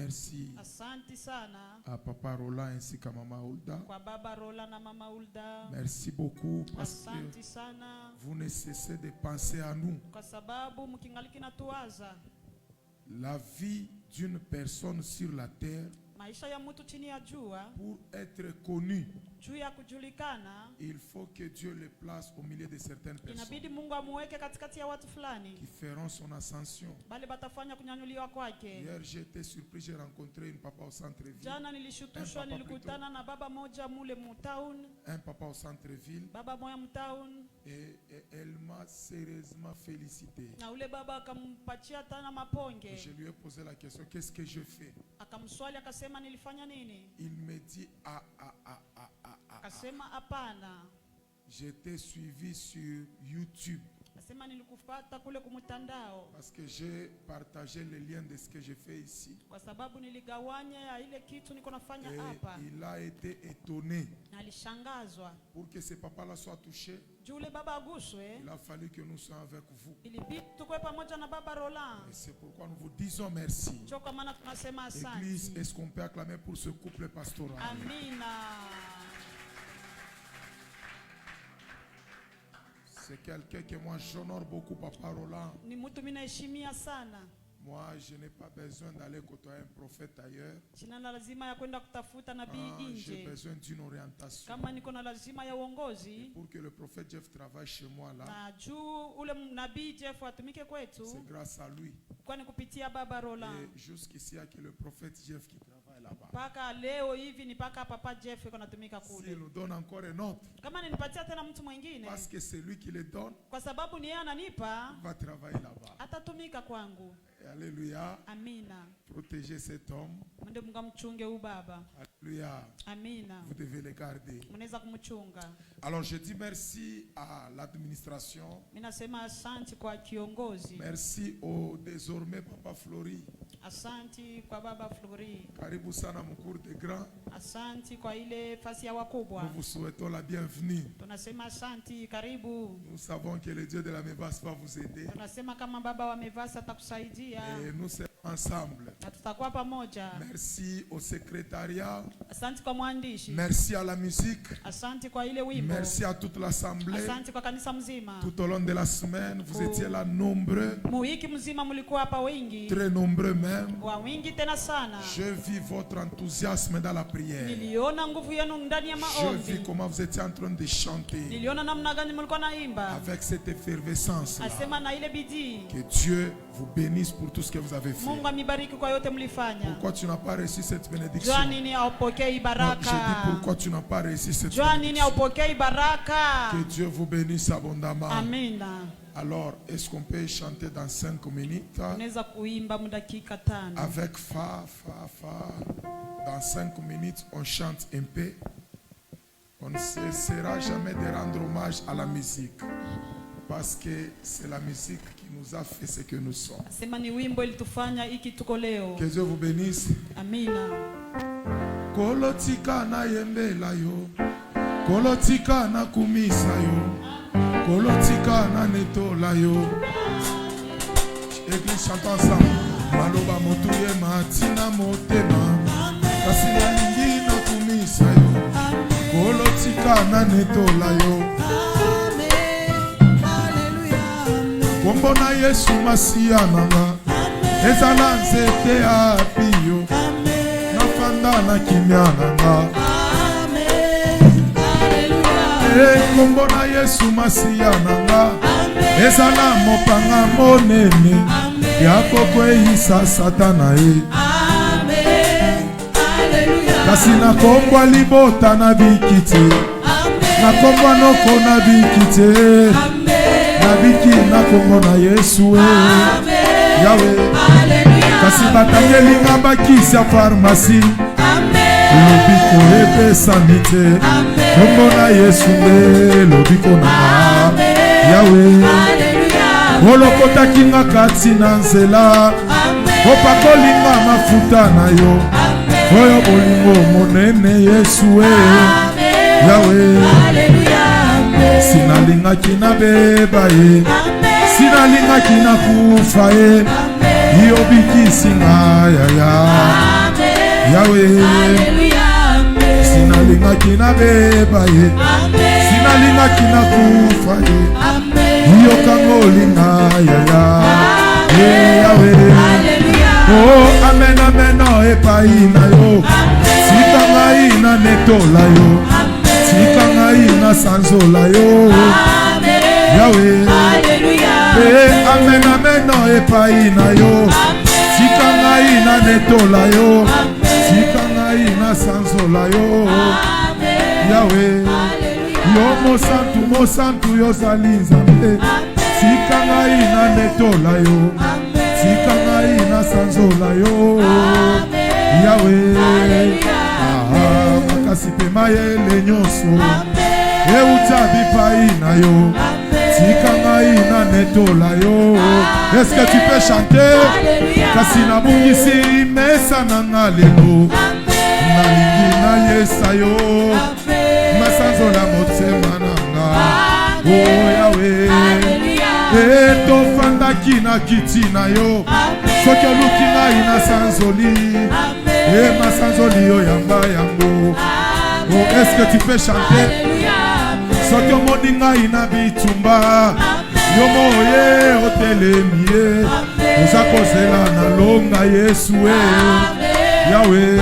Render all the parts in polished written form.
merci à Papa Roland ainsi qu'à Maman Hulda. Merci beaucoup parce que vous ne cessez de penser à nous. La vie d'une personne sur la terre, pour être connu, il faut que Dieu le place au milieu de certaines personnes qui feront son ascension. Hier j'étais surpris, j'ai rencontré une papa au centre-ville, un papa au centre-ville, et elle m'a sérieusement félicité. Et je lui ai posé la question, qu'est-ce que je fais? Il me dit j'étais suivi sur YouTube parce que j'ai partagé le lien de ce que je fais ici. Et il a été étonné. Pour que ce papa-là soit touché, il a fallu que nous soyons avec vous. Et c'est pourquoi nous vous disons merci. Église, est-ce qu'on peut acclamer pour ce couple pastoral? Amina. C'est quelqu'un que moi j'honore beaucoup, Papa Roland. Moi, je n'ai pas besoin d'aller côtoyer un prophète ailleurs. J'ai besoin d'une orientation. Et pour que le prophète Jeff travaille chez moi là, c'est grâce à lui. Et jusqu'ici, il n'y a que le prophète Jeff qui travaille là-bas. S'il nous donne encore un autre, parce que c'est lui qui le donne, il va travailler là-bas. Alléluia. Amina. Protégez cet homme. Alléluia. Amina. Vous devez le garder. Alors je dis merci à l'administration. Merci au désormais Papa Flori. Karibu sana mcour de grand. Nous vous souhaitons la bienvenue. Nous savons que le Dieu de la Mévas va vous aider. Et nous serons ensemble. Merci au secrétariat. Merci à la musique. Merci à toute l'assemblée. Tout au long de la semaine, vous étiez là nombreux. Très nombreux même. Je vis votre enthousiasme dans la prière. Je vis comment vous étiez en train de chanter avec cette effervescence. Que Dieu vous bénisse pour tout ce que vous avez fait. Pourquoi tu n'as pas reçu cette bénédiction? Non, je dis pourquoi tu n'as pas reçu cette bénédiction. Que Dieu vous bénisse abondamment. Amen. Alors, est-ce qu'on peut chanter dans 5 minutes? Avec fa. Dans 5 minutes, on chante un peu. On ne cessera jamais de rendre hommage à la musique. Parce que c'est la musique qui nous a fait ce que nous sommes. Que Dieu vous bénisse. Amina. Kolotika na yembela yo. Kolotika na kumisa yo. Kolotika na netola yo. Église chante ensemble. Maloba motuye matina motema. Kasi na lingi na kumisa yo. Kolotika na netola yo. Kombona Yesu Masia nanga. Ezala nzete apiyo. Nafanda na kimya nanga. Kombona Yesu Masia nanga. Ezala mopanga monene. Yakokweisa satana e. Kasi na kombwa libota na bikite. Na kombwa noko na bikite. Nabiki na kongo na Yesu Yahweh. Kasi batangeli nga bakisi ya pharmacie. Lobiko epesa mite. Kongo na Yesu lobiko na Yahweh. Olokotaki nga kati na nzela. Opakolinga mafuta na yo. Oyo bolingo monene Yesu Yahweh. Sinalingaki na beba ye. Sinalingaki na kufa ye. Yobiki singa ya. Yahweh. Sinalinga kina beba ye. Sinalinga kina kufa ye. Yokangolinga yaya. Yahweh. Oh amen amen oh epai na yo. Sikanga ina netola yo. Sikanga ina sanzola yo. Yahweh. Amen amen no epai na yo. Sikanga ina netola yo. Sikanga ina sanzola yo. Yahweh. Yo mo santu yo zali nzambe. Sikanga ina netola yo. Sikanga ina sanzola yo. Yahweh. Makasi pe mayele nyonso. Eutabi pai na yo. Sikanga ina netola yo. Est-ce que tu peux chanter? Kasina bungisi mesa nanga lelo. Nalingi na yesa yo. Masanzola motema nanga. Oh Yahweh. Eto fanda kina kiti na yo. Soki oluki na ina sanzoli. Masanzoli yo yamba yango. Oh est-ce que tu peux chanter? Soki omodinga ina bitumba. Yomo ye otelemie. Oza kozela na longa Yesu Yahweh.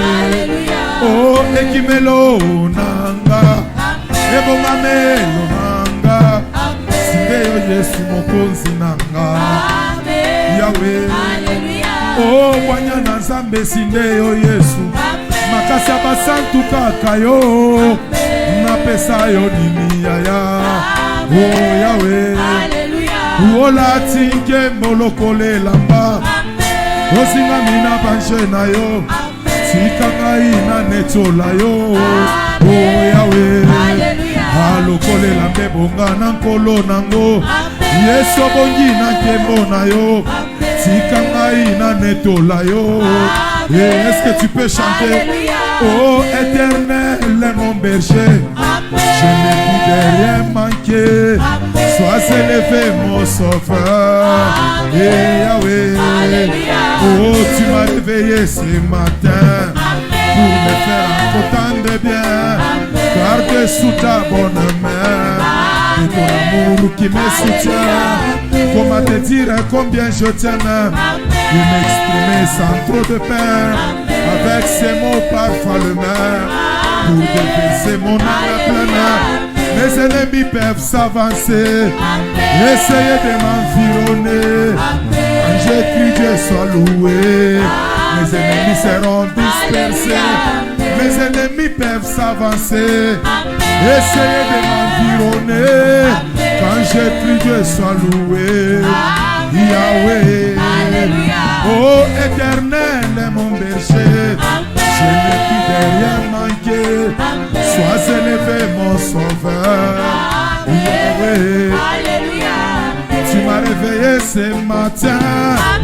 Oh ekimelo nanga. Ebongamelo nanga. Sindeyo Yesu mokonzi nanga. Yahweh. Oh wanya na Nzambe sindeyo Yesu. Makasi ya basantu kaka yo. Napesa yo nini yaya. Oh Yahweh. Ola tinke molokole lamba. Osinga mina banche na yo. Sikanga ina netola yo. Oh Yahweh. Alokole lambe bonga na nkolo nango. Yesu bongi na kembo na yo. Sikanga ina netola yo. Est-ce que tu peux chanter? Oh éternel mon berger. Je n'ai plus de rien manqué. Sois élevé mon sauveur. Yahweh. Oh tu m'as réveillé ce matin pour me faire autant de bien. Garde sous ta bonne main et ton amour qui me soutient. Comment te dire combien je t'aime et m'exprimer sans trop de peine avec ces mots parfaitement pour déverser mon âme pleine. Mes ennemis peuvent s'avancer, essayer de m'environner. Quand je crie, Dieu soit loué. Mes ennemis seront dispersés. Mes ennemis peuvent s'avancer, essayer de m'environner. Quand je crie, Dieu soit loué. Yahweh. Oh éternel mon berger. Je n'ai plus de rien manqué. Sois élevé mon sauveur. Yahweh. Tu m'as réveillé ce matin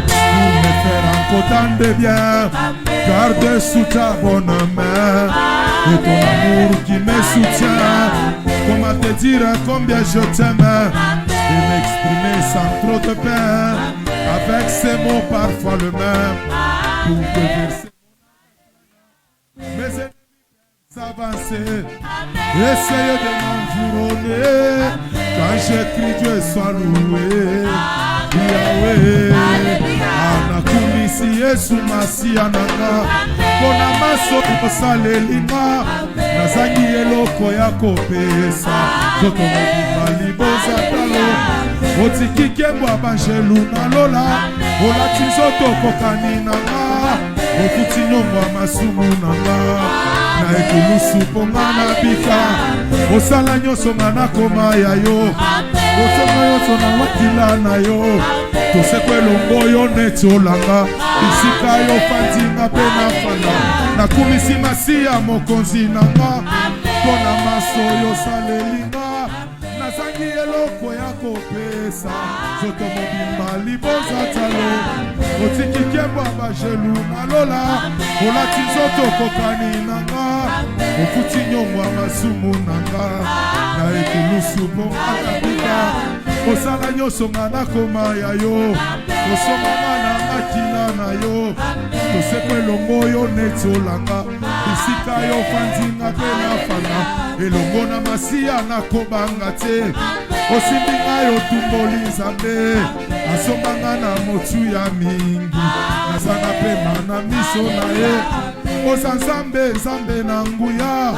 pour me faire encore tant de bien. Garde sous ta bonne main et ton amour qui me soutient. Comment te dire combien je t'aime et m'exprimer sans trop de peine avec ces mots parfois le même pour déverser mes ennemis s'avancer, essayer de m'environner. Quand je crie, Dieu soit loué. Yahweh. Anakumisi Yesu Masia nanga. Kona maso ikosalelima. Nazangi eloko ya kopesa. Zoto mobima liboza talo. Otiki kembo abanjelu na lola. Olati zoto kokani nanga. Okuti nyongo masumu nanga. Na ekulusu ponga na bika. Osala nyoso ngana koma ya yo. Osoma yoso na wakila na yo. Tosekwe longo yo netolanga. Isika yo fantinga pe na fana. Na kumisi masiya mokonzi nanga. Kona maso yo salelinga. Nazangi eloko ya kopesa. Zoto mobimba liboza talo. Otiki kembo abajelu na lola. Olati zoto kokani nanga. Okuti nyongo masumu nanga. Na ekulusu ponga na bika. Osala nyoso ngana koma ya yo. Osoma na makila na yo. Toseko elongo yo netolanga Bisika yo fandinga te na fana Elongo na masiya na kobanga te Osimbinga yo tumboli nzambe Asombanga na motu ya mingi Nazana pema na miso na ye Osa nzambe nzambe na nguya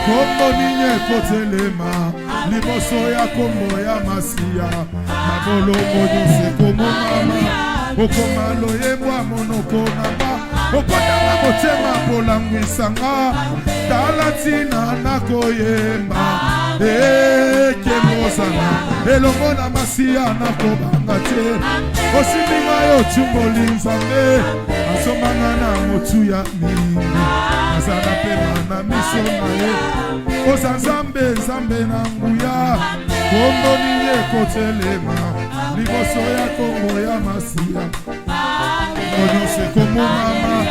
Kombo ninye kotelema Liboso ya kombo ya masiya Mabolo moyo komo mama Okoma loyebwa monoko nanga Okotanga motema polangwisanga Talatina nakoyemba Kemosana Elongo na masiya nakobanga te Osimbinga yo chumboli nzambe Asombanga na motu ya mingi Nazana pema na miso na ye Osa nzambe nzambe na nguya Kombo ninye kotelema Liboso ya kombo ya masiya Monose komo mama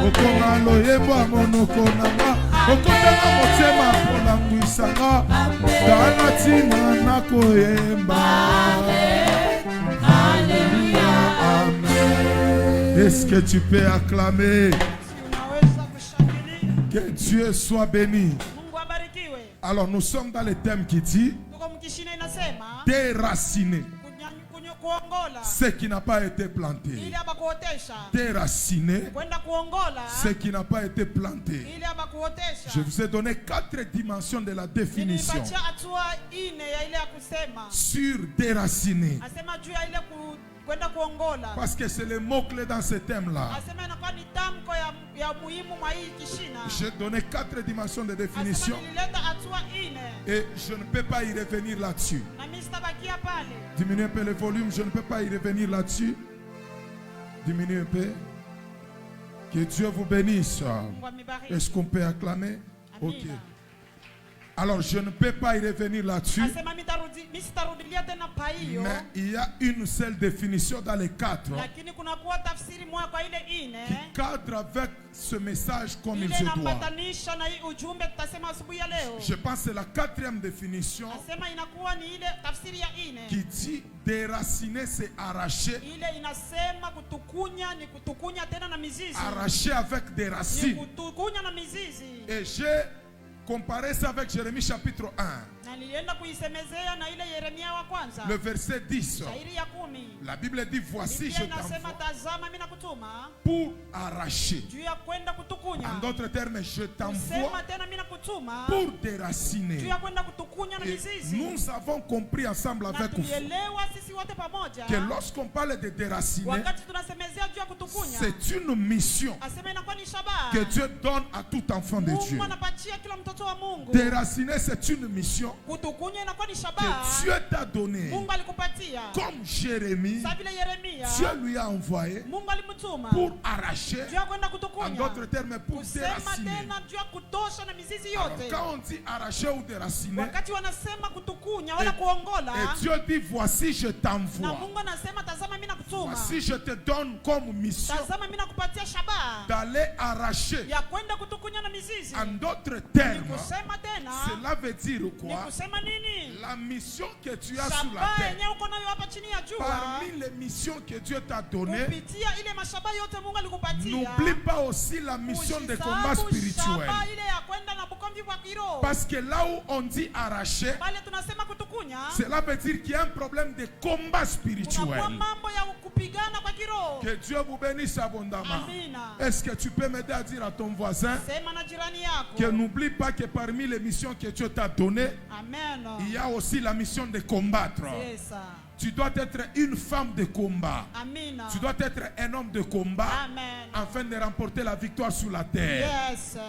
Okonga loyebwa monoko nanga Okotanga motema polangwisanga Talatina nakoyemba Alléluia, amen. Est-ce que tu peux acclamer? Que Dieu soit béni. Alors nous sommes dans le thème qui dit déraciner ce qui n'a pas été planté. Déraciner ce qui n'a pas été planté. Je vous ai donné 4 dimensions de la définition sur déraciner. Parce que c'est le mot-clé dans ce thème-là. J'ai donné 4 dimensions de définition et je ne peux pas y revenir là-dessus. Diminuez un peu le volume, je ne peux pas y revenir là-dessus. Diminuez un peu. Que Dieu vous bénisse. Est-ce qu'on peut acclamer? Ok. Alors je ne peux pas y revenir là-dessus. Mais il y a une seule définition dans les 4 qui cadre avec ce message comme il se doit. Je pense que c'est la 4e définition qui dit déraciner, c'est arracher. Arracher avec des racines. Et j'ai comparez ça avec Jérémie chapitre 1. Le verset 10. La Bible dit voici je t'envoie pour arracher. En d'autres termes, je t'envoie pour déraciner. Et nous avons compris ensemble avec vous que lorsqu'on parle de déraciner, c'est une mission que Dieu donne à tout enfant de Dieu. Déraciner, c'est une mission que Dieu t'a donnée. Comme Jérémie, Dieu lui a envoyé pour arracher, en d'autres termes pour déraciner. Alors, quand on dit arracher ou déraciner, et Dieu dit voici je t'envoie, voici je te donne comme mission d'aller arracher. En d'autres termes, cela veut dire quoi? La mission que tu as sur la terre, parmi les missions que Dieu t'a données, n'oublie pas aussi la mission de combat spirituel. Parce que là où on dit arracher, cela veut dire qu'il y a un problème de combat spirituel. Que Dieu vous bénisse abondamment. Est-ce que tu peux m'aider à dire à ton voisin que n'oublie pas que parmi les missions que Dieu t'a données, il y a aussi la mission de combattre. Tu dois être une femme de combat. Tu dois être un homme de combat. Afin de remporter la victoire sur la terre.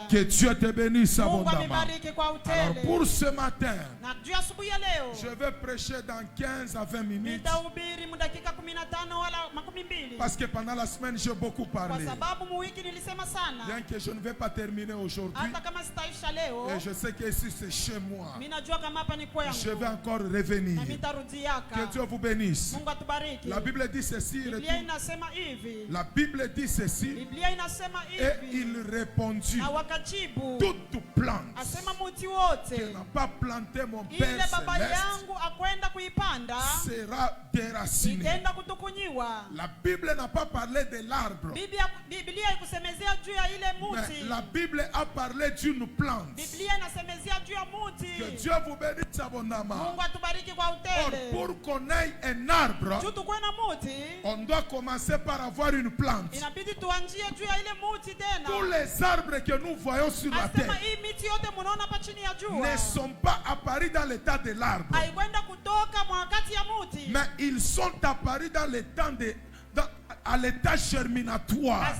Que Dieu te bénisse abondamment. Alors pour ce matin, je vais prêcher dans 15 à 20 minutes. Parce que pendant la semaine, j'ai beaucoup parlé. Bien que je ne vais pas terminer aujourd'hui. Et je sais que ici c'est chez moi. Je vais encore revenir. Que Dieu vous bénisse. La Bible dit ceci. La Bible dit ceci. Et il répondit, toute plante que n'a pas planté mon Père céleste sera déracinée. La Bible n'a pas parlé de l'arbre, mais la Bible a parlé d'une plante. Que Dieu vous bénisse abondamment. Or, pour qu'on ait un arbre, on doit commencer par avoir une plante. Tous les arbres que nous voyons sur la terre ne sont pas apparus dans l'état de l'arbre, mais ils sont apparus dans l'état de à l'état germinatoire.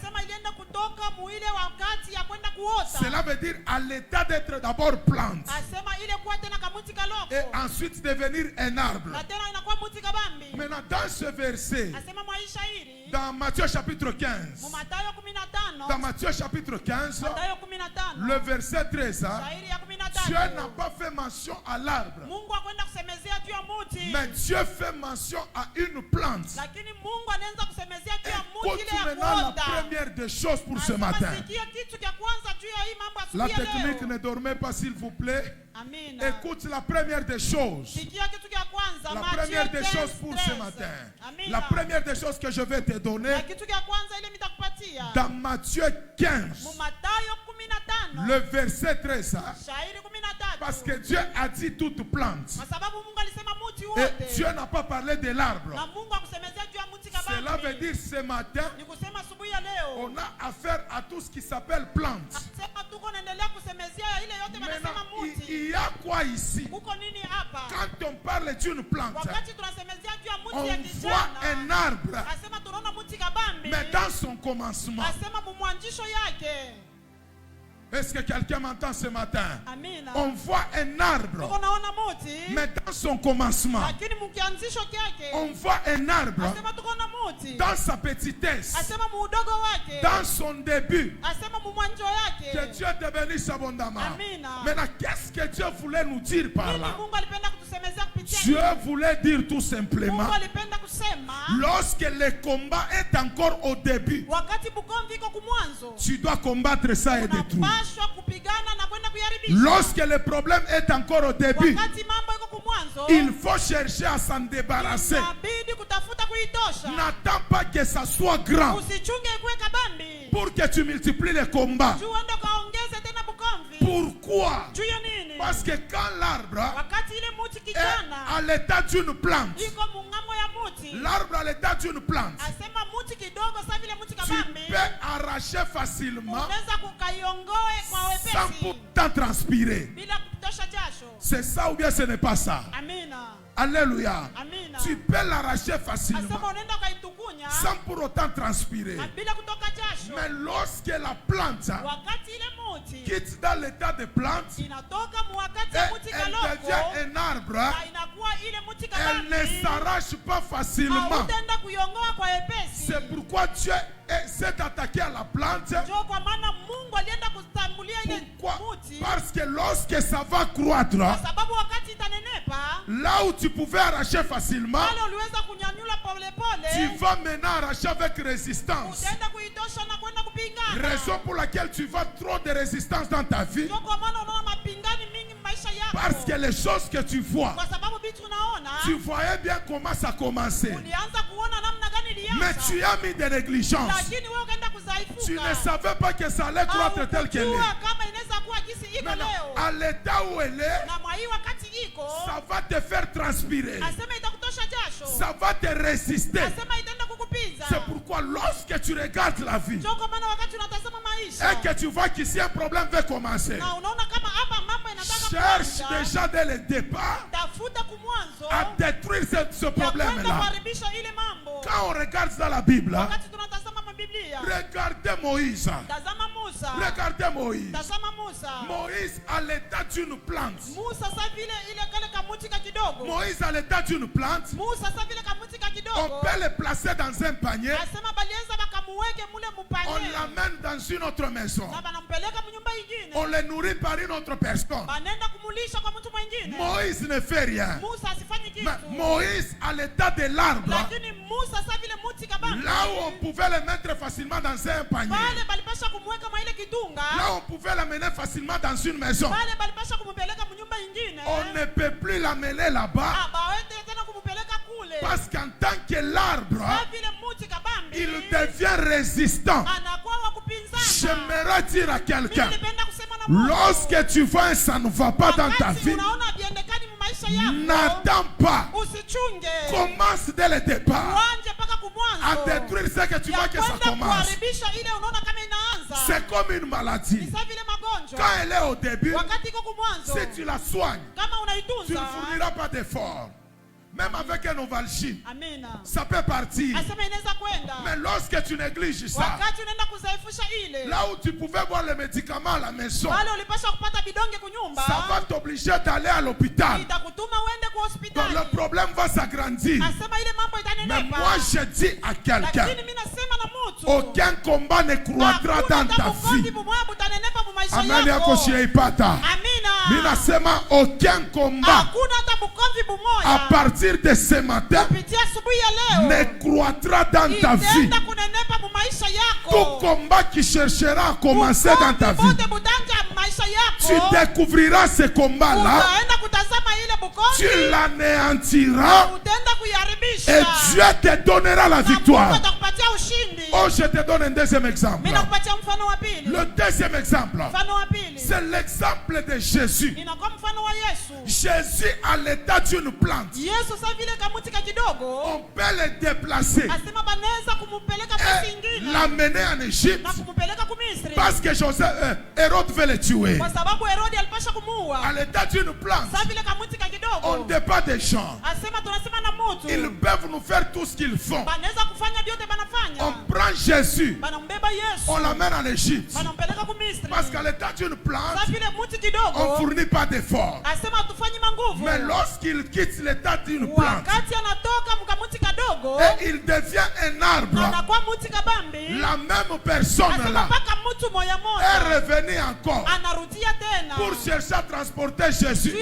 Cela veut dire à l'état d'être d'abord plante et ensuite devenir un arbre. Maintenant, dans ce verset, dans Matthieu chapitre 15, dans Matthieu chapitre 15, le verset 13, Dieu n'a pas fait mention à l'arbre, mais Dieu fait mention à une plante. Écoute maintenant la première des choses pour ce matin. La technique, ne dormez pas s'il vous plaît. Écoute la première des choses. La première des choses pour ce matin. La première des choses que je vais te donner. Dans Matthieu 15, le verset 13. Parce que Dieu a dit toute plante. Et Dieu n'a pas parlé de l'arbre. Cela veut dire ce matin, on a affaire à tout ce qui s'appelle plante. Maintenant, il y a quoi ici? Quand on parle d'une plante, on voit un arbre, mais dans son commencement. Est-ce que quelqu'un m'entend ce matin? On voit un arbre, mais dans son commencement. On voit un arbre dans sa petitesse, dans son début. Que Dieu te bénisse abondamment. Maintenant, qu'est-ce que Dieu voulait nous dire par là? Dieu voulait dire tout simplement, lorsque le combat est encore au début, tu dois combattre ça et détruire. Lorsque le problème est encore au début, il faut chercher à s'en débarrasser. N'attends pas que ça soit grand pour que tu multiplies les combats. Pourquoi? Parce que quand l'arbre est à l'état d'une plante, l'arbre à l'état d'une plante, tu peux arracher facilement sans pourtant transpirer. C'est ça ou bien ce n'est pas ça? Alléluia. Tu peux l'arracher facilement sans pour autant transpirer. Mais lorsque la plante quitte dans l'état de plante et elle devient un arbre, elle ne s'arrache pas facilement. C'est pourquoi Dieu s'est attaqué à la plante. Pourquoi? Parce que lorsque ça va croître, là où tu pouvais arracher facilement, tu vas maintenant arracher avec résistance. Raison pour laquelle tu vas trop de résistance dans ta vie. Parce que les choses que tu vois, tu voyais bien comment ça commençait. Mais tu as mis des négligences. Tu ne savais pas que ça allait croître tel qu'elle est. Maintenant, à l'état où elle est, ça va te faire transpirer. Ça va te résister. C'est pourquoi lorsque tu regardes la vie et que tu vois qu'ici un problème va commencer, cherche déjà dès le départ à détruire ce problème-là. Quand on regarde dans la Bible, regardez Moïse. Regardez Moïse. Moïse à l'état d'une plante. Moïse à l'état d'une plante. On peut le placer dans un panier On l'amène dans une autre maison. On les nourrit par une autre personne. Moïse ne fait rien. Mais Moïse, à l'état de l'arbre, là où on pouvait le mettre facilement dans un panier, là où on pouvait l'amener facilement dans une maison, on ne peut plus l'amener là-bas. Parce qu'en tant que l'arbre, il devient résistant. J'aimerais dire à quelqu'un, lorsque tu vois ça ne va pas dans ta vie, n'attends pas. Commence dès le départ à détruire ce que tu vois que ça commence. C'est comme une maladie. Quand elle est au début, si tu la soignes, tu ne fourniras pas d'effort. Même avec un ovalgine, ça peut partir. Mais lorsque tu négliges ça, là où tu pouvais boire les médicaments à la maison, ça va t'obliger d'aller à l'hôpital. Donc le problème va s'agrandir. Mais moi je dis à quelqu'un, aucun combat ne croîtra dans ta vie. Amen. Minasema aucun combat à partir de ce matin ne croîtra dans ta vie. Tout combat qui cherchera à commencer dans ta vie, tu découvriras ce combat-là, tu l'anéantiras et Dieu te donnera la victoire. Oh, je te donne un deuxième exemple. Le deuxième exemple, c'est l'exemple de Jésus. Jésus à l'état d'une plante. On peut le déplacer et l'amener en Égypte parce que Hérode veut le tuer. À l'état d'une plante, on ne dit pas des gens. Ils peuvent nous faire tout ce qu'ils font. On prend Jésus, on l'amène en Égypte parce qu'à l'état d'une plante, on ne fournit pas d'efforts. Mais lorsqu'il quitte l'état d'une plante et il devient un arbre, la même personne là est revenue encore pour chercher à transporter Jésus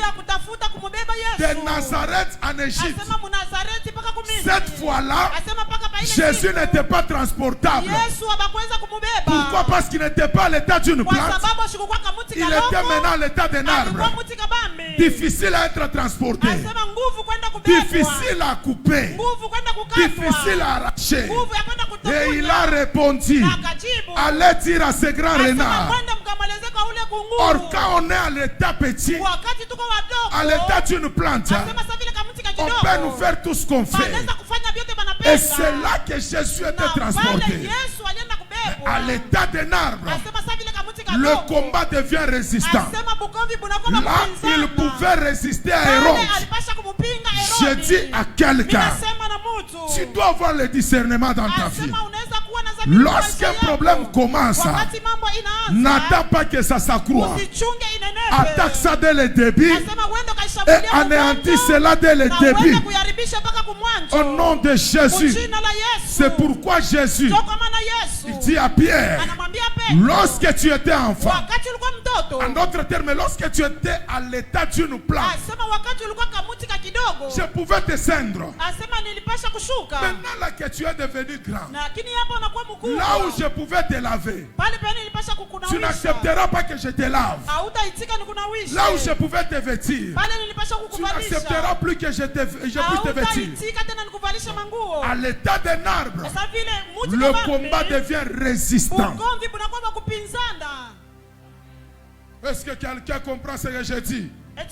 de Nazareth en Égypte. Cette fois-là, Jésus n'était pas transportable. Pourquoi? Parce qu'il n'était pas à l'état d'une plante. Il était maintenant à l'état d'un arbre. Difficile à être transporté. Difficile à couper. Difficile à arracher. Et il a répondu, allez dire à ce grand renard. Or quand on est à l'état petit, à l'état d'une plante, on peut nous faire tout ce qu'on fait. Et c'est là que Jésus était transporté. À l'état d'un arbre, le combat devient résistant. Là, il pouvait résister à Hérode. Je dis à quelqu'un, tu dois avoir le discernement dans ta vie. Lorsqu'un problème commence, n'attends pas que ça s'accroît. Attaque ça dès le début et anéantis cela dès le début. Au nom de Jésus. C'est pourquoi Jésus, il dit à Pierre, lorsque tu étais enfant, en d'autres termes, lorsque tu étais à l'état d'une plante, je pouvais te cendre. Maintenant là que tu es devenu grand, là où je pouvais te laver, tu n'accepteras pas que je te lave. Là où je pouvais te vêtir, tu n'accepteras plus que je puisse te vêtir. À l'état d'un arbre, le combat devient résistant. Est-ce que quelqu'un comprend ce que je dis? Mais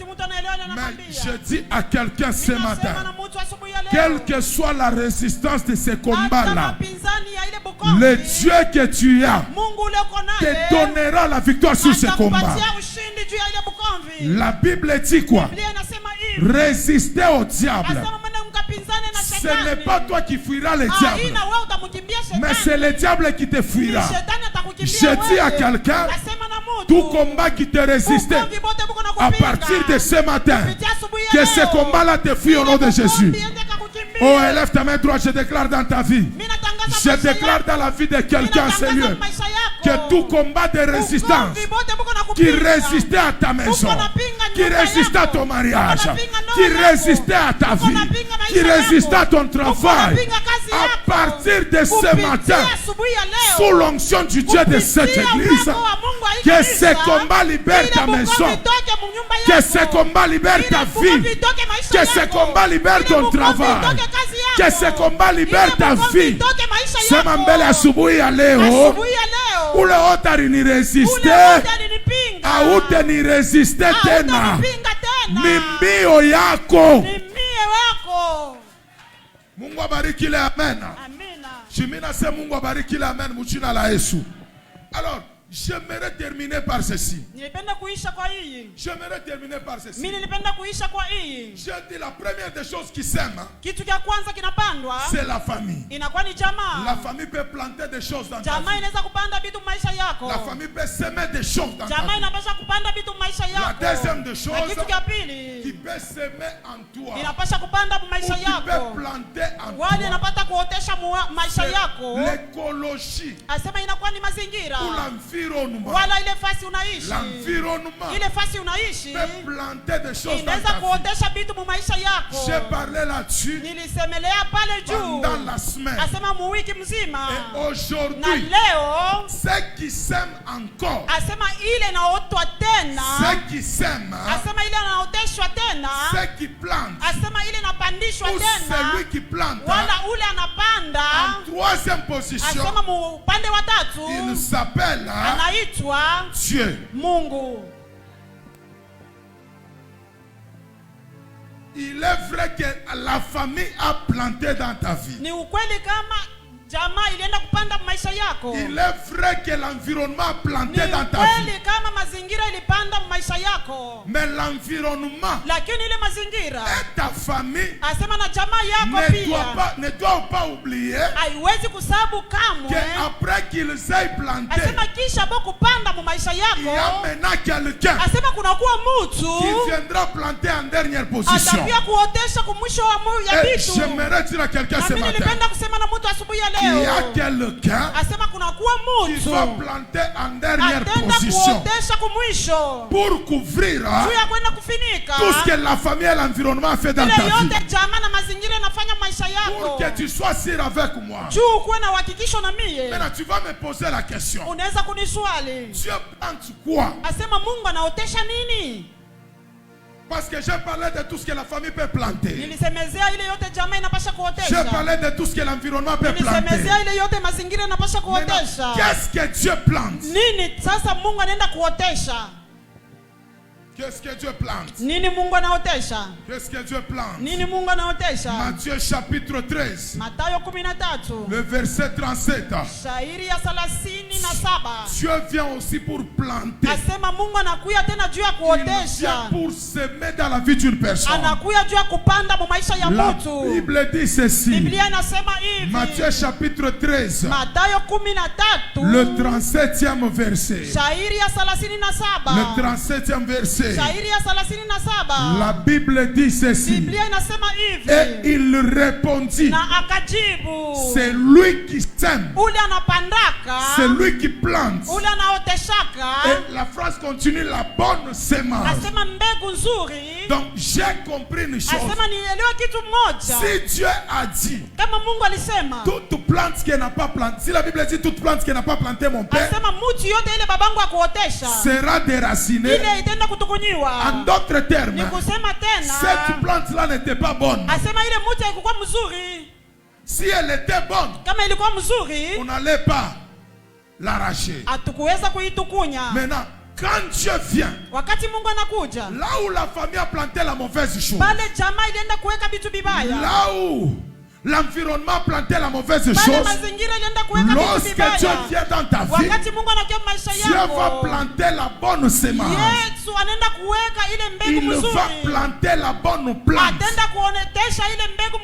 je dis à quelqu'un ce matin, quelle que soit la résistance de ce combat-là, le Dieu que tu as te donnera la victoire sur ce combat. La Bible dit quoi? Résister au diable. Ce n'est pas toi qui fuiras le diable, mais c'est le diable qui te fuira. Je dis à quelqu'un, tout combat qui te résistait, à partir de ce matin, que ce combat-là te fuit au nom de Jésus. Oh, élève ta main droite, je déclare dans ta vie, Je déclare dans la vie de quelqu'un, Seigneur, que tout combat de résistance qui résistait à ta maison, qui résistait à ton mariage, qui résistait à ta vie, qui résistait à ton travail, à partir de ce matin, sous l'onction du Dieu de cette église, que ce combat libère ta maison, que ce combat libère ta vie, que ce combat libère ton travail, que ce combat libère ta vie. Sema mbele asubuhi ya leo, ule otari ni resiste, aute ni resiste tena, ni mbio yako. Mungu abariki le amen. Shimina se Mungu abariki le amen mchina la Yesu. Alors, j'aimerais terminer par ceci. J'aimerais terminer par ceci. Je dis la première des choses qui sème, c'est la famille. La famille peut planter des choses dans ta vie. La famille peut semer des choses dans ta vie. La deuxième des choses qui peut semer en toi, ou qui peut planter en toi, c'est l'écologie ou l'environnement. L'environnement peut planter des choses dans ta vie. J'ai parlé là-dessus pendant la semaine. Et aujourd'hui, ceux qui s'aiment encore, ceux qui s'aiment, ceux qui plantent, ou celui qui plante, en troisième position, il s'appelle Dieu. Il est vrai que la famille a planté dans ta vie. Il est vrai que l'environnement a planté dans ta vie. Mais l'environnement et ta famille ne doivent pas oublier qu'après qu'ils aient planté, il y a maintenant quelqu'un qui viendra planter en dernière position. Et j'aimerais dire à quelqu'un ce matin, il y a quelqu'un qui va planter en dernière position pour couvrir tout ce que la famille et l'environnement a fait dans ta vie. Pour que tu sois sûr avec moi. Maintenant tu vas me poser la question. Dieu plante quoi? Parce que j'ai parlé de tout ce que la famille peut planter. J'ai parlé de tout ce que l'environnement peut planter. Qu'est-ce que Dieu plante? Qu'est-ce que Dieu plante? Qu'est-ce que Dieu plante? Matthieu chapitre 13. Le verset 37. Dieu vient aussi pour planter. Il vient pour semer dans la vie d'une personne. La Bible dit ceci. Matthieu chapitre 13. Le 37e verset. Le 37e verset. La Bible dit ceci. Et il répondit, c'est lui qui sème, c'est lui qui plante. Et la phrase continue, la bonne semence. Donc j'ai compris une chose. Si Dieu a dit toute plante qui n'a pas planté, si la Bible dit toute plante qui n'a pas planté mon père sera déracinée. En d'autres termes, cette plante-là n'était pas bonne. Si elle était bonne, on n'allait pas l'arracher. Maintenant, quand Dieu vient, là où la famille a planté la mauvaise chose, là où l'environnement a planté la mauvaise chose, lorsque Dieu vient dans ta vie, Dieu va planter la bonne semence. Il va planter la bonne plante.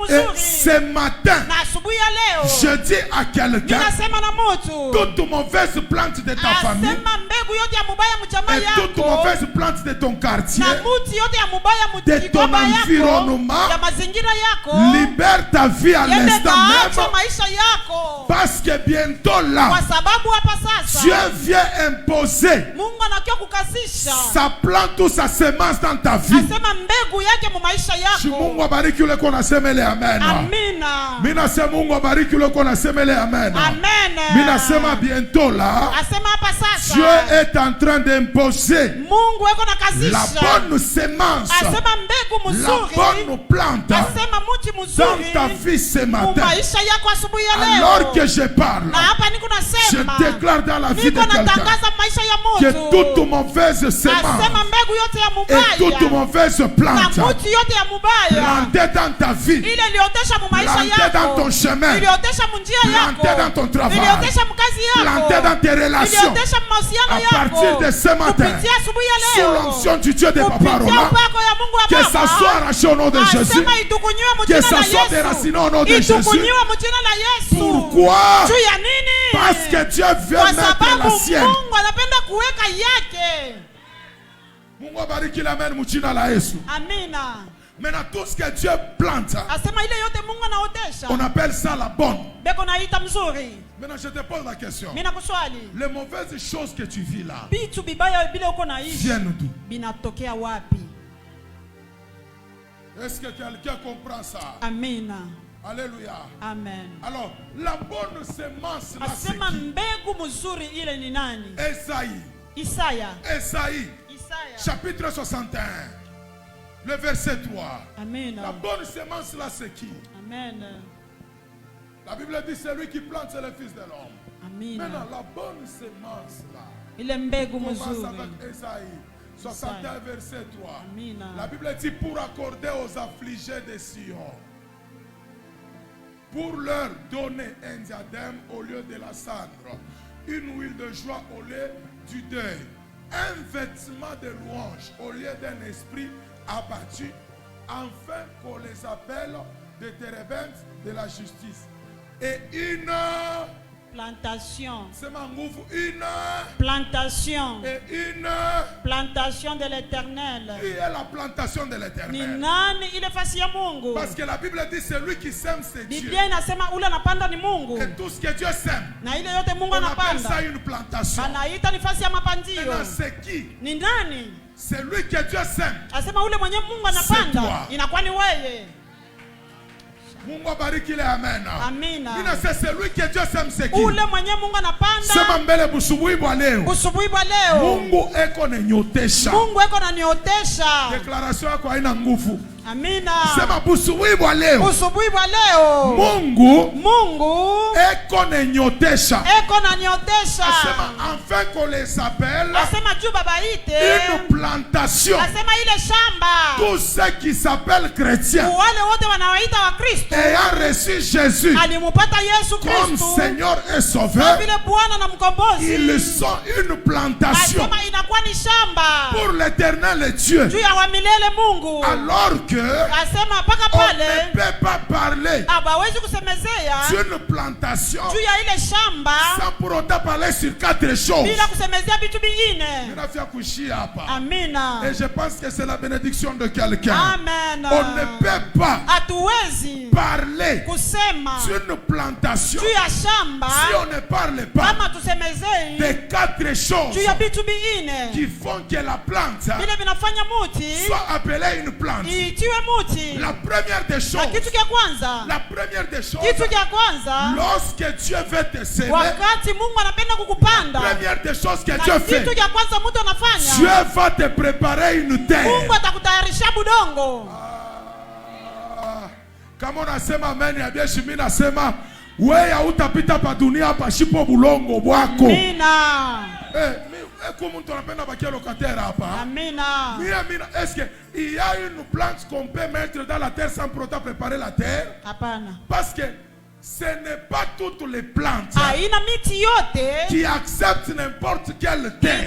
Et ce matin, je dis à quelqu'un, toute mauvaise plante de ta famille et toute mauvaise plante de ton quartier, de ton environnement, libère ta vie à l'instant même. Parce que bientôt là, Dieu vient imposer sa plante ou sa semence dans ta vie. Si Mungu abariki ule kona semele amen. Mina sema Mungu abariki ule kona semele amen. Mina sema bientôt là, Dieu est en train d'imposer la bonne semence, la bonne plante dans ta vie ce matin. Alors que je parle, je déclare dans la vie de quelqu'un que toute mauvaise semence et toute mauvaise plante plantée dans ta vie, plantée dans ton chemin, plantée dans ton travail, plantée dans tes relations, à partir de ce matin, sous l'onction du Dieu de Papa Roland, que ça soit arraché au nom de Jésus, que ça soit déraciné au nom de Jésus. Pourquoi? Parce que Dieu veut mettre la sienne. Mungu abariki la mère mchina la Yesu. Amina. Maintenant tout ce que Dieu plante, on appelle ça la bonne. Maintenant je te pose la question. Les mauvaises choses que tu vis là viennent d'où? Est-ce que quelqu'un comprend ça? Amina. Alléluia. Amen. Alors la bonne semence là, c'est qui? Esaïe. Chapitre 61. Le verset 3. Amen. La bonne semence là, c'est qui? Amen. La Bible dit c'est lui qui plante, c'est le Fils de l'homme. Amen. Maintenant, la bonne semence là, commence avec Esaïe 61 verset 3. Amen. La Bible dit pour accorder aux affligés de Sion, pour leur donner un diadème au lieu de la cendre, une huile de joie au lieu du deuil, un vêtement de louange au lieu d'un esprit abattu, afin qu'on les appelle des térébintes de la justice. Et une plantation. C'est ma mouve, une plantation. Et une plantation de l'Éternel. Qui est la plantation de l'Éternel? Parce que la Bible dit c'est lui qui sème, c'est Dieu. Et tout ce que Dieu sème, on appelle ça une plantation. Maintenant c'est qui? C'est lui que Dieu sème. C'est toi. Mungu abariki le amen. Amina. Nina c'est lui que Dieu sème, c'est qui? Ule mwenye Mungu anapanda. Sema mbele busubuhi bwa leo. Busubuhi bwa leo. Mungu eko nanyotesha. Mungu eko nanyotesha. Declaration yako haina nguvu. Amina. Sema busubuhi bwa leo. Busubuhi bwa leo. Mungu eko nanyotesha. Eko nanyotesha. Sema enfin qu'on les appelle. Asema juu baba ite. Une plantation. Asema ile shamba. Tous ceux qui s'appellent chrétiens. Wale wote wanaoita wa Kristo. Ayant reçu Jésus comme Seigneur et Sauveur, ils sont une plantation pour l'Éternel Dieu. Alors que on ne peut pas parler d'une plantation sans pour autant parler sur quatre choses. Et je pense que c'est la bénédiction de quelqu'un. On ne peut pas parler d'une plantation si on ne parle pas des quatre choses qui font que la plante soit appelée une plante. La première des choses, lorsque Dieu veut te semer, la première des choses que Dieu fait, Dieu va te préparer une terre. Kama unasema amen ya biashi, mimi nasema wewe hautapita pa dunia hapa shipo bulongo bwako. Amina. Comme on t'appelle bakia locataire hapa. Amina. Amina. Est-ce que il y a une plante qu'on peut mettre dans la terre sans pour autant préparer la terre? Apana. Parce que ce n'est pas toutes les plantes qui acceptent n'importe quelle terre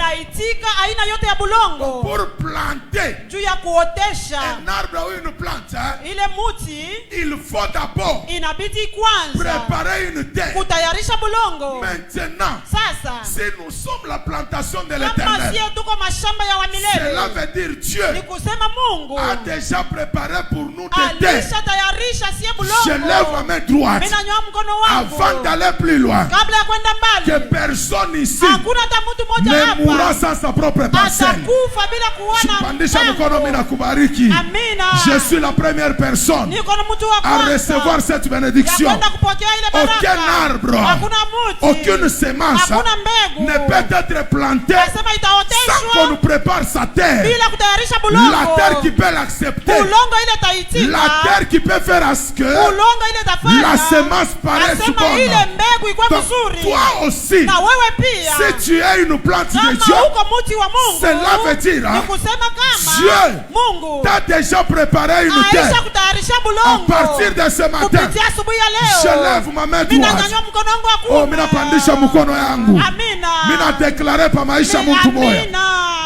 pour planter. ya kuotesha. Un arbre ou une plante, ile muti il faut d'abord inabidi kwanza préparer une terre. kutayarisha bulongo. Maintenant, sasa si nous sommes la plantation de kama l'Éternel, sio tuko mashamba ya wa milele, cela veut dire Dieu ni kusema Mungu a déjà préparé pour nous des terres. alisha sie bulongo. Je lève ma main droite Mimi nanyoa mkono wangu avant d'aller plus loin. kabla ya kwenda mbali. Que personne ici Hakuna hata mtu mmoja ne mourra hapa sans sa propre parcelle. atakufa bila kuona Pandisha mpango. mkono mimi nakubariki. Amina. Je suis la première personne Niko na mtu wa à kwanza recevoir cette bénédiction. ya kwenda kupokea ile baraka. Aucun arbre, Hakuna muti, aucune semence hakuna mbegu ne peut être plantée Nasema sans itaoteshwa qu'on nous prépare sa terre. bila kutayarisha bulongo. La terre qui peut l'accepter. Bulongo ile taitika. La terre qui peut faire à ce que Bulongo ile tafanya la semence paraisse Nasema bonne. ile mbegu ikuwe Donc, mzuri. toi aussi, Na wewe pia si tu es une plante de kama Dieu, uko muti wa Mungu, cela veut dire ni kusema kama Dieu Mungu t'as déjà préparé une terre. aisha kutayarisha À bulongo. partir de ce matin, Kupitia asubuhi ya je leo lève ma main mimi droite. nanyanyua mkono wangu wa Oh, kuume. mina pandisha mkono yangu. Amina. Mina déclaré pa maisha mtu moya. Amina.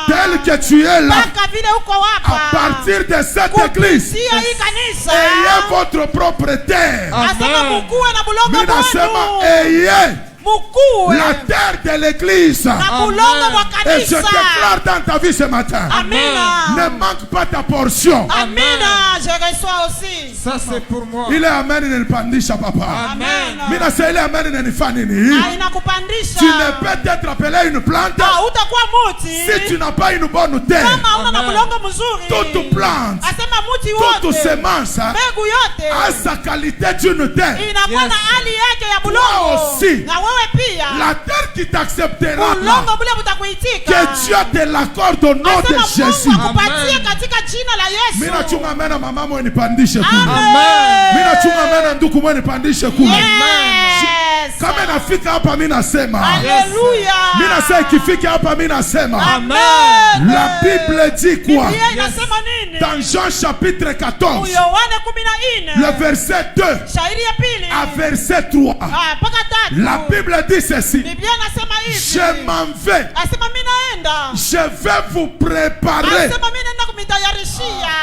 Tel que tu es là, Mpaka vile uko hapa. à partir de cette église, Kupitia hii kanisa. ayez votre propre terre. Asema mukuwe na bulongo Mina sema bwenu. ayez Mukuwe la terre de l'église. na bulongo bwa Et je kanisa. déclare dans ta vie ce matin, Amina. ne manque pas ta portion. Amina. Je reçois aussi. Ça c'est pour moi. Il est amen inanipandisha papa. Amen. Mina sema ile amen inanifanya nini? Inakupandisha. Tu ne peux être appelé une plante Utakuwa muti si tu n'as pas une bonne terre. kama una bulongo mzuri. Toute plante, Asema muti toute wote. semence Mbegu yote a sa qualité d'une terre. inakuwa na hali yake ya bulongo. Toi aussi. Na wewe pia. La terre qui t'acceptera là, Bulongo bule butakuitika. que Dieu te l'accorde au nom de Asema Jésus. Mungu akupatie katika jina la Yesu. Mina chunga mena mama mwe nipandishe kule. Amen. Mina chunga mena nduku mwe nipandishe kule. Yes. Kama nafika hapa mimi nasema. Haleluya. Mina sasa ikifika hapa mimi nasema. Amen. La Bible dit quoi? Biblia inasema nini? Dans Jean chapitre 14, Yohane 14. le verset 2 Shairi ya pili. à verset 3. Mpaka 3. La Bible dit ceci. Biblia inasema hivi. Je m'en vais. Asema mimi naenda. Je vais vous préparer. Asema mimi naenda kumitayarishia.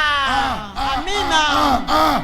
Amina.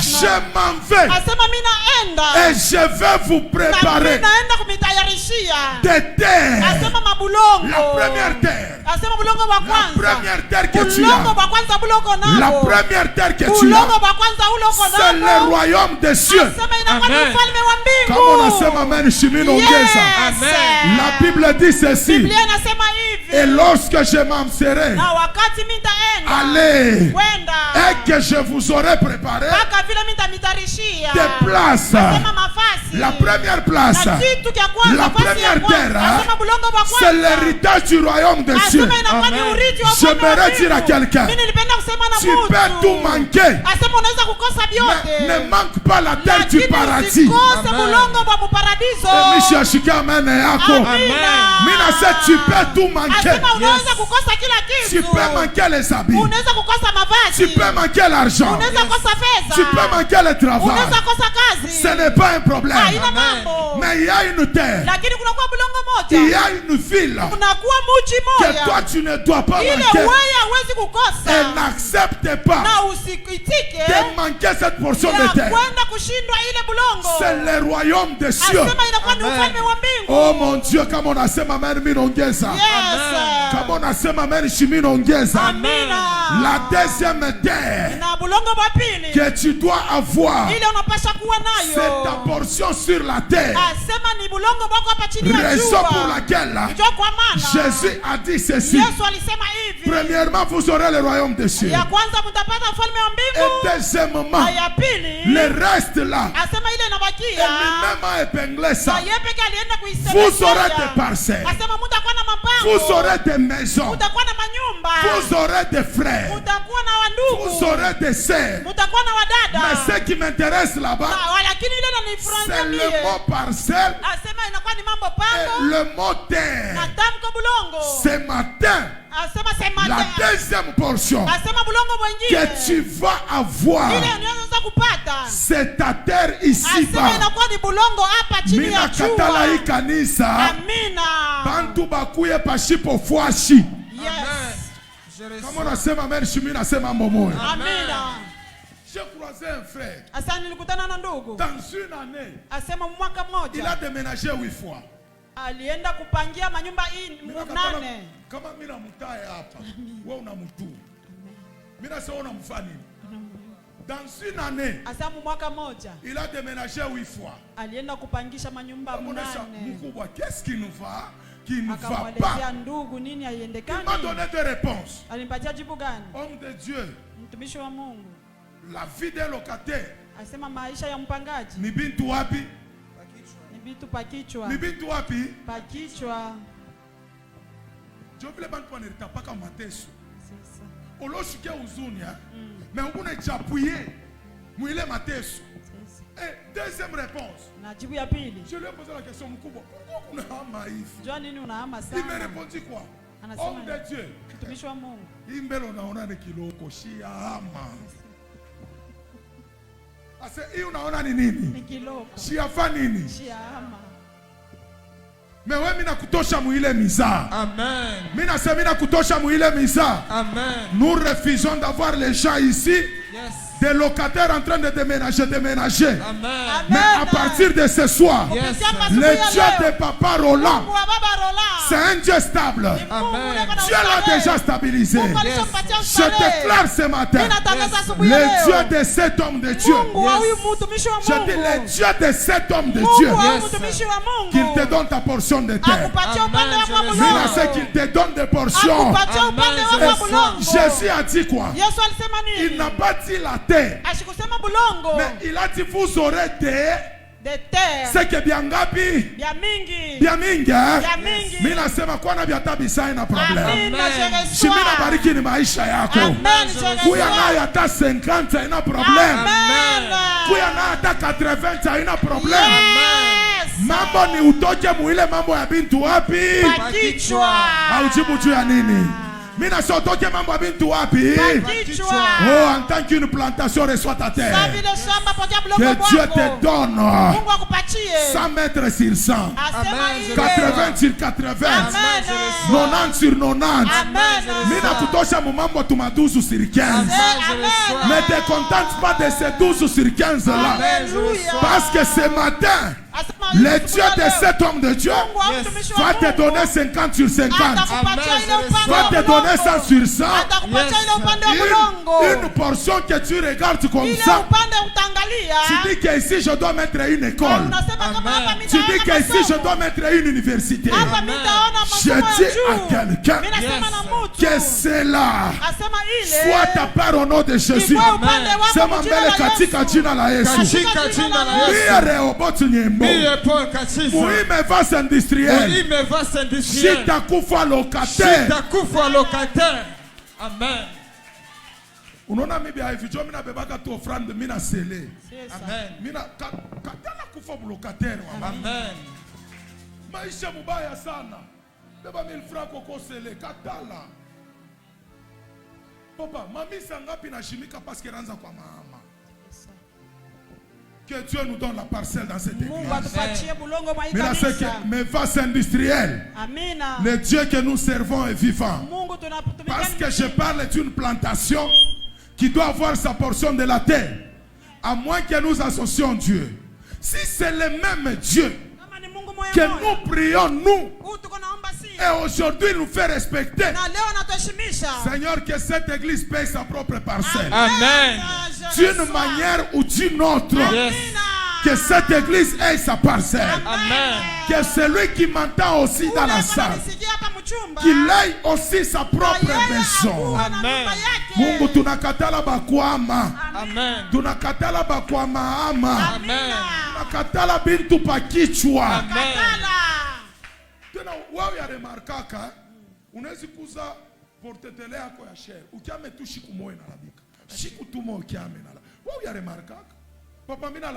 Je m'en vais. Asema mimi naenda. Et je vais vous préparer naenda kumitayarishia. des terres. Asema mabulongo. La première terre. Asema bulongo wa La kwanza. première terre que tu Bulongo as. wa kwanza bulongo nabo. La première terre que tu Bulongo as. wa kwanza uloko nabo. C'est le royaume des cieux. Asema inakuwa ni ufalme wa mbingu. Kama unasema amen, shimini ongeza. Amen. La Bible dit ceci. Biblia inasema hivi. Et lorsque je m'en serai Na wakati mimi nitaenda. allez Kwenda. et que je vous aurai préparé Mpaka vile mimi nitamitarishia. des places. Asema mafasi. La première place, Na kitu kia kwanza, la nafasi ya première kwanza. terre, Asema bulongo wa kwanza. c'est l'héritage du royaume des cieux. Asema inakuwa ni urithi wa ufalme wa J'aimerais dire à mbingu. quelqu'un, Mimi nilipenda kusema na tu mtu. peux tout manquer, Asema unaweza kukosa vyote. mais ne manque pas la terre du Lakini paradis. usikose bulongo wa muparadiso. Mishashika amen yako. Amina. Mina sait tu peux tout manquer. Asema unaweza kukosa kila Tu kitu. peux manquer les habits. Unaweza kukosa mavazi. Tu peux manquer l'argent. Unaweza kukosa fedha. Tu peux manquer le travail. Unaweza kukosa kazi. Ce n'est pas un problème. Haina mambo. Mais il y a une terre. Lakini kunakuwa bulongo Il y moja. a une ville Kunakuwa muji que moja. toi tu ne dois pas Ile manquer. wewe hauwezi kukosa. Et n'accepte pas Na usikitike. de manquer cette portion de Ya terre. kwenda kushindwa ile bulongo. C'est le royaume des cieux. Asema inakuwa ni ufalme wa mbingu. Oh mon Dieu, kama unasema amen, mimi naongeza. Yes. Kama unasema amen, shimi naongeza. Amina. La deuxième terre Na bulongo wa pili. que tu dois avoir, Ile unapasha kuwa nayo. c'est ta portion sur la terre. Asema ni bulongo wako hapa chini ya Raison jua. pour laquelle Ndio kwa maana Jésus a dit ceci. Yesu alisema hivi. Premièrement, vous aurez le royaume des cieux. Ya kwanza mtapata ufalme wa Et mbingu. deuxièmement, Na ya pili. le reste là, Asema ile et inabakia. lui-même a épinglé Na ça. yeye peke alienda kuisemea. Vous aurez des parcelles. Asema mtakuwa na mapango. Vous aurez des maisons. Mtakuwa na manyumba. Vous aurez des frères. Mtakuwa na Vous wandugu. aurez des sœurs. Mtakuwa na wadada. Mais ce qui m'intéresse là-bas, Na lakini ile c'est inanifurahisha le mie. mot parcelle Asema inakuwa ni mambo et pango. le mot Na terre. tamko bulongo. Ce matin, Asema la sema. deuxième portion Asema bulongo mwingine. que tu vas avoir, Ile unaweza kupata. c'est ta terre Asema ici-bas. inakuwa ni bulongo hapa chini ya Mina katala hii jua. kanisa Amina. bantu bakuye pashipo fwashi. Yes. Kama unasema amen, shimi nasema momo. Amina. J'ai croisé un frère. Asa nilikutana na ndugu. Dans une année. Asema mwaka mmoja. Il a déménagé 8 fois. Alienda kupangia manyumba 8. Kama mimi namtaye hapa, wewe unamtu. Mimi nasema unamfani. Dans une année. Asa mwaka mmoja. Il a déménagé 8 fois. Alienda kupangisha manyumba 8. Mkubwa, qu'est-ce qui nous va? Qui ne va pas? Ndugu nini haiendekani? Il m'a donné des réponses. Alimpatia jibu gani? Homme de Dieu. Mtumishi wa Mungu. La vie d'un locataire. Asema maisha ya mpangaji. Ni bintu wapi? Ni bintu pakichwa. Ni bintu wapi? Pakichwa. Je voulais pas qu'on ne pas comme mateso. C'est ça. Oloshikia uzuni hein. Mais on ne t'appuyer. Muile mateso. Et deuxième réponse. Na jibu ya pili. Je lui ai posé la question mkubwa. Pourquoi unahama hivi? Jua nini unahama sana? Il m'a répondu quoi? Homme de Dieu. Mtumishi wa Mungu. Imbelo naona ni kiloko shia ama. Ase hii unaona ni nini? Ni kiloko. Shia fa nini? Shia ama. Mais wewe mimi nakutosha muile miza. Amen. Mimi nasema mimi nakutosha muile miza. Amen. Nous refusons d'avoir les gens ici. Yes. Des locataires en train de déménager. Amen. Mais à partir de ce soir, yes, le Dieu de Papa Roland, c'est un Dieu stable. Amen. Dieu l'a déjà stabilisé. Yes. Je déclare ce matin, le Dieu de cet homme de Dieu, je dis le Dieu de cet homme de Dieu, qu'il te donne ta portion de terre. Il sait qu'il te donne des portions. Jésus a dit quoi? Il n'a pas dit la terre, mais il a dit vous aurez c'est que bien ngapi? Bien mingi. Mimi nasema kwa na biata bisa ina problem. Shimi na bariki ni maisha yako. Kuya na hata 50 ina problem. Kuya na hata 80 ina problem. Mambo ni utoke muile mambo ya bintu wapi? Pakichwa. Haujibu juu ya nini? Mimi nasema utoke mambo ya bintu wapi? Pakichwa. Oh, en tant qu'une plantation reçoit ta terre. Que Dieu te donne 100 mètres sur 100, 80 sur 80, 90 sur 90. Mimi nakutosha mumambo tumaduzu sur 15. Ne te contente pas de ces 12 sur 15 là. Parce que ce matin, le Dieu de cet homme de Dieu va te donner 50 sur 50. Va te donner 100 sur 100. Une portion que tu regardes comme ça. Tu dis qu'ici je dois mettre une école. Tu dis qu'ici je dois mettre une université. Je dis à quelqu'un que c'est là. Soit ta part au nom de Jésus. C'est ma belle katika jina la Yesu. Mire obotu nyembo. Muime vase industriel. Shita kufa locataire. Amen. Unaona mimi haificho mimi nabebaka tu offrande mimi na sele. Amen. Mimi na katala kufa locataire. Amen. Maisha mubaya sana. Beba 1000 francs koko sele katala. Papa, mami sangapi na shimika parce que ranza kwa mama. Que Dieu nous donne la parcelle dans cette église. Mais là, c'est que mes vases industriels, le Dieu que nous servons est vivant. Parce que je parle d'une plantation qui doit avoir sa portion de la terre. À moins que nous associons Dieu. Si c'est le même Dieu que nous prions, nous, et aujourd'hui nous fait respecter, Seigneur, que cette église paye sa propre parcelle. Amen. D'une manière ou d'une autre. Yes. Que cette église ait sa parcelle. Amen. Que celui qui m'entend aussi dans la salle, qu'il ait aussi sa propre maison. Amen. Mungu tunakatala bakwama. Amen. Tunakatala bakwama ama. Amen. Tunakatala bintu pakichwa. Amen. Tena wao ya remarkaka, unaweza kuza portetele yako ya share. Ukiame tu shiku moyo na labika. Shiku tu moyo kiame na. Wao ya remarkaka. Papa mina